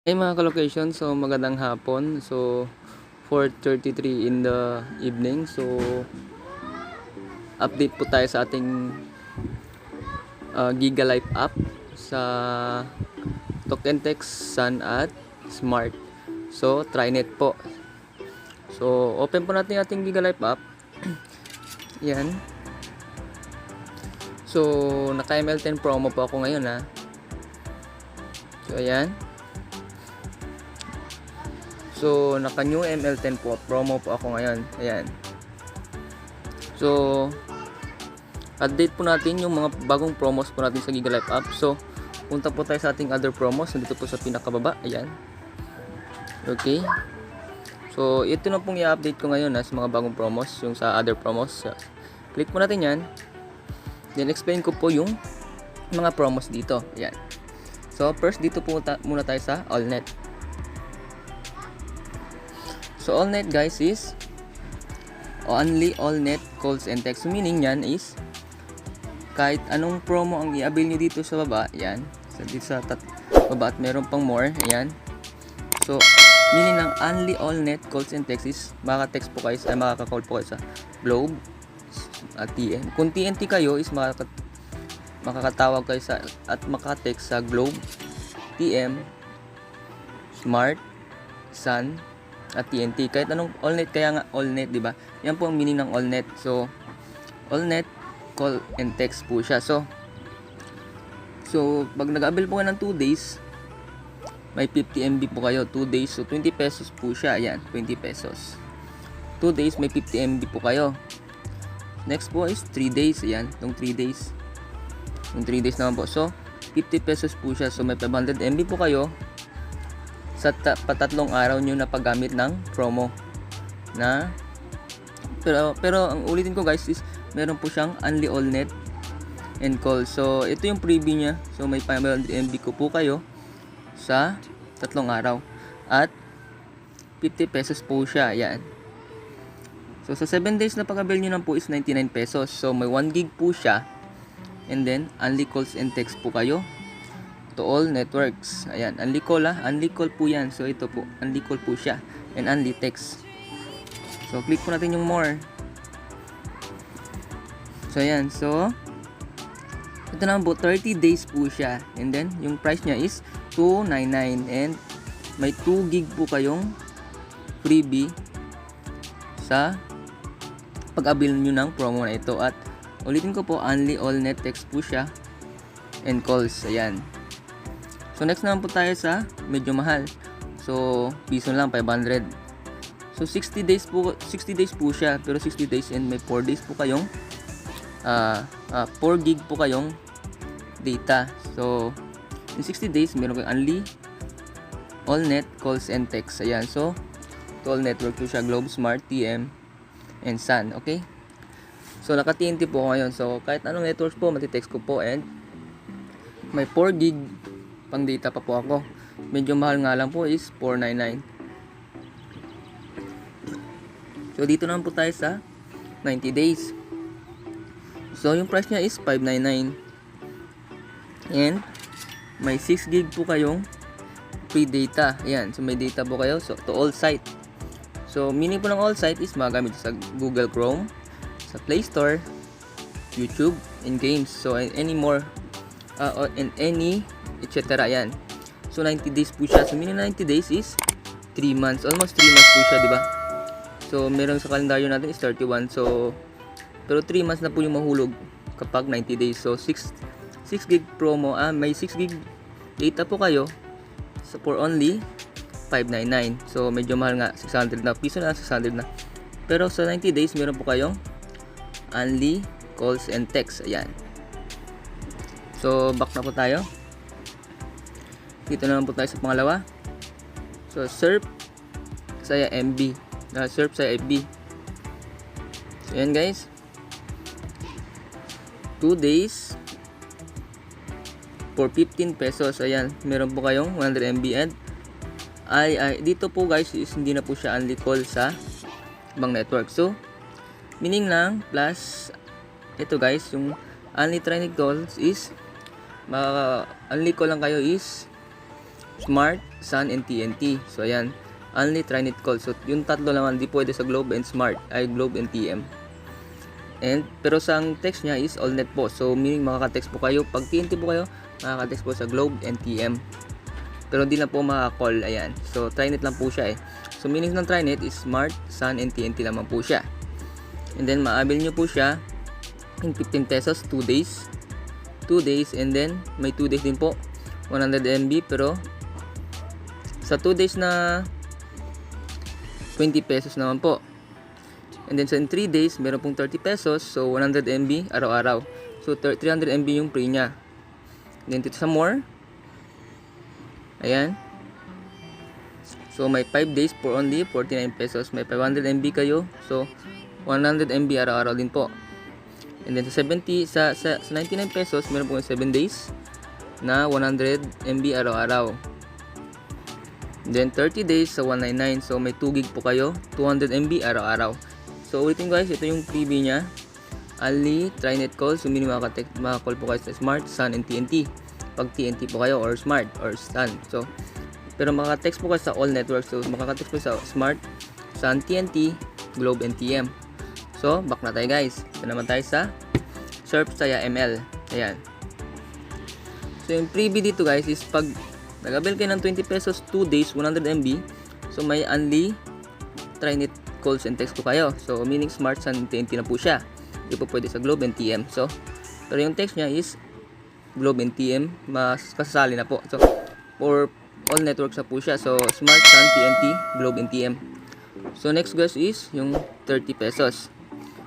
Hey mga ka-location, so magandang hapon. So 4:33 in the evening. So update po tayo sa ating Giga Life app sa Token Text, Sun at Smart. So Trinet po. So open po natin ating Giga Life app. Yan. So naka ML10 promo po ako ngayon ha. So ayan. So naka new ML10 po, promo po ako ngayon. Ayan. So update po natin yung mga bagong promos po natin sa Giga Life app. So punta po tayo sa ating other promos. Nandito po sa pinakababa. Ayan. Okay. So ito na pong i-update ko ngayon sa mga bagong promos, yung sa other promos. So, click po natin yan. Then explain ko po yung mga promos dito. Ayan. So first dito po muna tayo sa AllNet. So AllNet guys is only AllNet calls and text. So meaning yan is kahit anong promo ang i-avail nyo dito sa baba, yan. So dito sa baba at meron pang more, ayan. So meaning ng only AllNet calls and text is makaka-text po kayo, makaka-call po kayo sa Globe at TN. Kung TNT kayo is makakatawag kayo sa at makaka-text sa Globe, TM, Smart, Sun at TNT. Kahit anong AllNet, kaya nga AllNet, di ba? Yan po ang meaning ng AllNet. So AllNet call and text po siya. So pag nag-avail po kayo ng 2 days, may 50 MB po kayo. 2 days, so 20 pesos po siya. Ayan, 20 pesos. 2 days, may 50 MB po kayo. Next po is 3 days. Ayan, itong 3 days. Yung 3 days naman po. So 50 pesos po siya. So may 500 MB po kayo sa patatlong araw nyo na paggamit ng promo na pero ang ulitin ko guys is meron po siyang only AllNet and call. So ito yung preview niya. So may 500 MB ko po kayo sa tatlong araw at 50 pesos po siya. Yan. So sa 7 days na pag-avail nyo lang po is 99 pesos. So may 1 gig po siya and then only calls and text po kayo to all networks. Ayan, only call only call po yan. So ito po, only call po siya and only text. So click po natin yung more. So ayan, so ito naman po 30 days po siya and then yung price niya is $299 and may 2 gig po kayong freebie sa pag-avail nyo ng promo na ito. At ulitin ko po, only AllNet text po siya and calls. Ayan. So next naman po tayo sa medyo mahal. So piso lang, 500. So 60 days po siya, pero 60 days and may 4 days po kayong 4 gig po kayong data. So in 60 days meron kayong only AllNet calls and text. Ayan. So to all network po siya, Globe, Smart, TM and Sun. Okay? So naka TNT po ngayon. So kahit anong networks po matitext ko po and may 4 gig pang data pa po ako. Medyo mahal nga lang po is $499. So dito naman po tayo sa 90 days. So yung price niya is $599 and may 6 gig po kayong free data. Ayan, so may data po kayo to all site. So meaning po ng all site is magagamit sa Google Chrome, sa Play Store, YouTube, and games. So and any more and any etc. Ayan. So 90 days po siya. So meaning 90 days is 3 months. Almost 3 months po siya, di ba? So meron sa kalendaryo natin is 31. So pero 3 months na po yung mahulog kapag 90 days. So 6 gig promo, may 6 gig data po kayo for only $599. So medyo mahal nga, 600 na piso na, 600 na. Pero sa 90 days meron po kayong only calls and text. Ayan. So back na po tayo. Dito naman po tayo sa pangalawa. So surf saya MB. Surf saya FB. So yan guys. 2 days for 15 pesos. Ayan, meron po kayong 100 MB and dito po guys is hindi na po siya only call sa ibang network. So meaning lang plus ito guys, yung only Trinet calls is only call lang kayo is Smart, Sun, and TNT. So ayan, only Trinet calls. So yung tatlo naman di pwede sa Globe and Smart, ay Globe and TM. And pero sa text niya is all net po. So meaning makaka-text po kayo. Pag TNT po kayo, makaka-text po sa Globe and TM. Pero hindi na po makaka-call. Ayan. So Trinet lang po siya eh. So meaning ng Trinet is Smart, Sun, and TNT naman po siya. And then maabil nyo po siya in 15 pesos 2 days. 2 days, and then may 2 days din po 100 MB, pero sa 2 days na 20 pesos naman po. And then sa 3 days meron pong 30 pesos, so 100 MB araw-araw. So 300 MB yung free niya. Then dito sa more, ayan, so may 5 days for only 49 pesos. May 500 MB kayo, so 100 MB araw-araw din po. And then sa 99 pesos, meron po 7 days na 100 MB araw-araw. Then 30 days sa 199, so may 2 gig po kayo, 200 MB araw-araw. So ulitin guys, ito yung freebie niya. Only Trinet call, so minimum maka-call po kayo sa Smart, Sun, and TNT. Pag TNT po kayo or Smart or Sun. So pero maka-text po kayo sa all networks. So makaka-text po sa Smart, Sun, TNT, Globe, and TM. So, back na tayo guys. Ito naman tayo sa Surf Saya ML. Ayan. So, yung freebie dito guys is pag nag-avail kayo ng 20 pesos 2 days, 100 MB. So, may only Trinet calls and text po kayo. So, meaning Smart, Sun, TNT na po siya. Hindi po pwede sa Globe and TM. So, pero yung text niya is Globe and TM. Mas kasasali na po. So, for all networks na po siya. So, Smart, Sun, TNT, Globe, and TM. So, next guys is yung 30 pesos.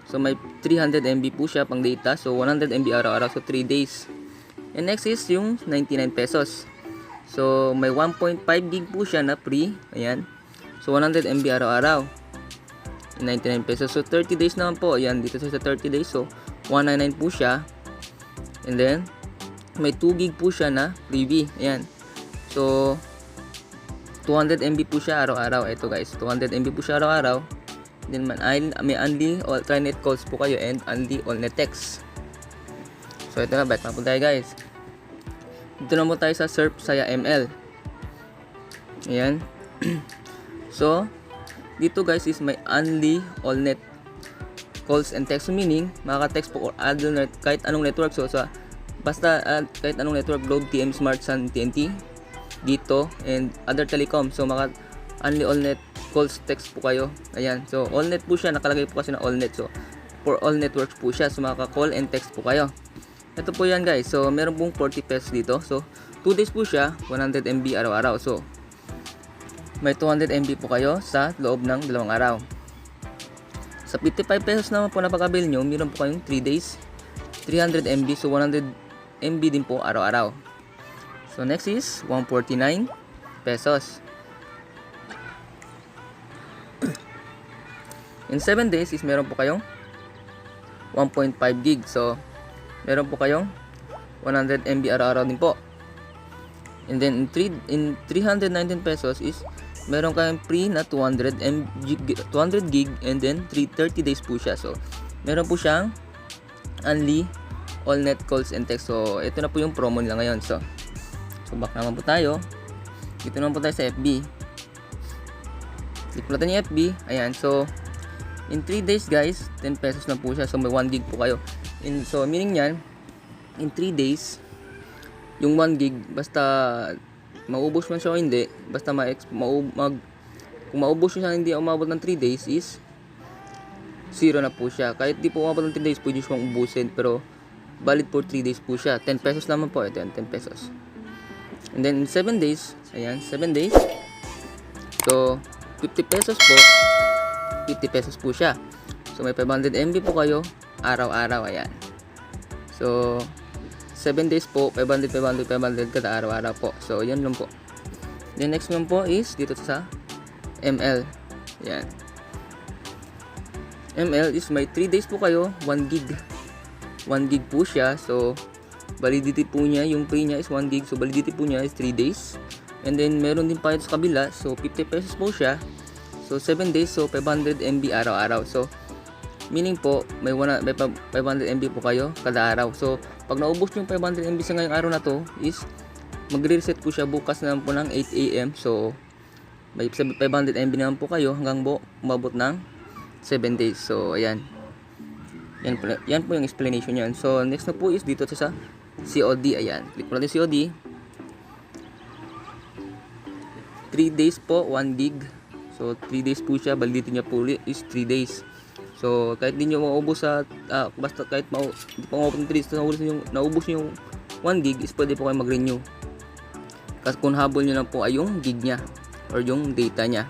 So may 300 MB po siya pang data. So 100 MB araw-araw, so 3 days. And next is yung 99 pesos. So may 1.5 gig po siya na free. Ayan. So 100 MB araw-araw. 99 pesos. So 30 days naman po. Ayan, dito sa 30 days. So 199 po siya. And then may 2 gig po siya na freebie. Ayan. So 200 MB po siya araw-araw. Ito guys, 200 MB po siya araw-araw. Then may only all Trinet calls po kayo and only all net text. So ito na, back na po tayo guys. Dito na po tayo sa Surf Saya ML. Ayan. So dito guys is may only all net calls and text, meaning makaka-text po or other net kahit anong network. So basta kahit anong network, Globe, TM, Smart, Sun, TNT, dito, and other telecom. So only all net calls, text po kayo. Ayan. So all net po siya, nakalagay po kasi na all net. So for all networks po siya. So makaka-call and text po kayo. Ito po yan guys. So meron pong 40 pesos dito. So 2 days po siya, 100 MB araw-araw. So may 200 MB po kayo sa loob ng 2 araw. Sa 55 pesos naman po na pag-avail nyo, meron po kayong 3 days, 300 MB. So 100 MB din po araw-araw. So next is 149 pesos. In 7 days is meron po kayong 1.5 gig. So meron po kayong 100 MB araw-araw din po. And then in 319 pesos is meron kayong free na 200 gig, and then 30 days po siya. So meron po siyang only all net calls and text. So ito na po yung promo nila ngayon. So back naman po tayo. Dito naman po tayo sa FB. Click po natin yung FB. Ayan. So in 3 days guys, 10 pesos na po siya. So may 1 gig po kayo. So meaning yan, in 3 days, yung 1 gig, basta maubos man siya o hindi, basta kung maubos siya hindi umabot ng 3 days is 0 na po siya. Kahit di po umabot ng 3 days, pwede siyang ubusin. Pero valid for 3 days po siya. 10 pesos naman po. Ito yan, 10 pesos. And then in 7 days, ayan, 7 days. So 50 pesos po. 50 pesos po siya. So may 500 MB po kayo araw-araw. Ayan. So 7 days po, 500 kada araw-araw po. So yan lang po. Then next naman po is dito sa ML. Ayan. ML is may 3 days po kayo, 1 gig. 1 gig po siya. So validity po niya, yung free niya is 1 gig. So validity po niya is 3 days. And then meron din pa ito sa kabila. So 50 pesos po siya. So 7 days, so 500 MB araw-araw. So meaning po may 500 MB po kayo kada araw. So pag naubos yung 500 MB sa ngayong araw na to is magre-reset po siya bukas naman po ng 8 AM. So may 500 MB naman po kayo hanggang umabot ng 7 days. So ayan. Yan po yung explanation niyan. So next na po is dito sa COD. Ayan. Click mo natin COD. 3 days po, 1 gig. So 3 days po siya. Validity niya po is 3 days. So kahit di nyo maubos sa basta kahit di pa ma-open 3 days naubos yung 1 gig is pwede po kayo mag-renew. Kasi kung habol nyo lang po ay yung gig niya or yung data niya.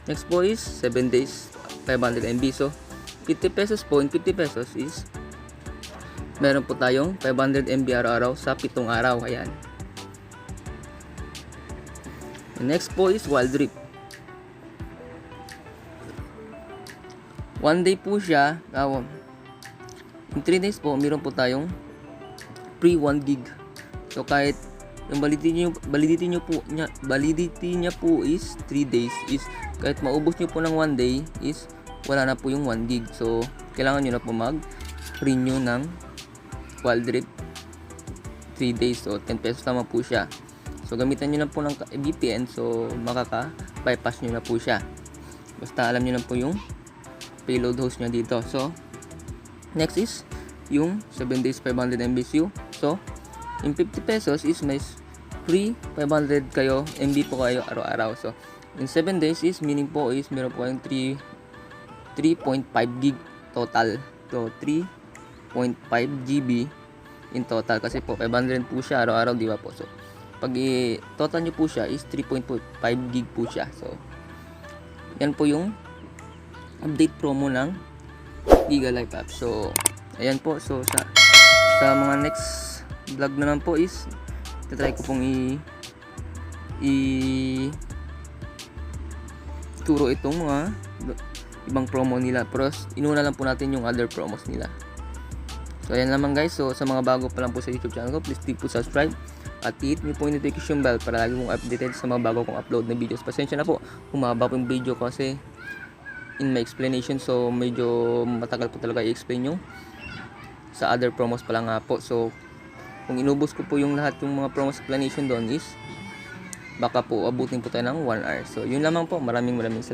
Next po is 7 days 500 MB. So 50 pesos po, in 50 pesos is meron po tayong 500 MB araw-araw sa 7 araw. Ayan. And next po is Wild Rift. 1 day po siya. In 3 days po, meron po tayong free 1 gig. So kahit yung validity niya po is 3 days, is kahit maubos niyo po ng 1 day is wala na po yung 1 gig. So kailangan nyo na po mag-renew ng Wild Rift 3 days. So 10 pesos naman po siya. So gamitan nyo na po ng VPN. So makaka-bypass nyo na po siya. Basta alam nyo na po yung payload host nya dito. So next is yung 7 days 500 MBcu. So in 50 pesos is may free 500 kayo MB po kayo araw-araw. So in 7 days is meaning po is meron po kayong 3.5 gig total. So 3.5 GB in total kasi po 500 po siya araw-araw, di ba po? So pag total nyo po siya is 3.5 gig po siya. So yan po yung update promo ng Giga Life app. So ayan po. So sa mga next vlog na lang po is try ko pong turo itong mga ibang promo nila, pero inuna lang po natin yung other promos nila. So ayan naman guys. So sa mga bago pa lang po sa YouTube channel ko, please click po subscribe at hit niyo po yung notification bell para lagi mong updated sa mga bago kong upload na videos. Pasensya na po, humaba po yung video kasi in my explanation, so medyo matagal po talaga i-explain yung sa other promos pa lang nga po. So kung inubos ko po yung lahat yung mga promos explanation doon is baka po abutin po tayo ng 1 hour. So yun lamang po, maraming salamat.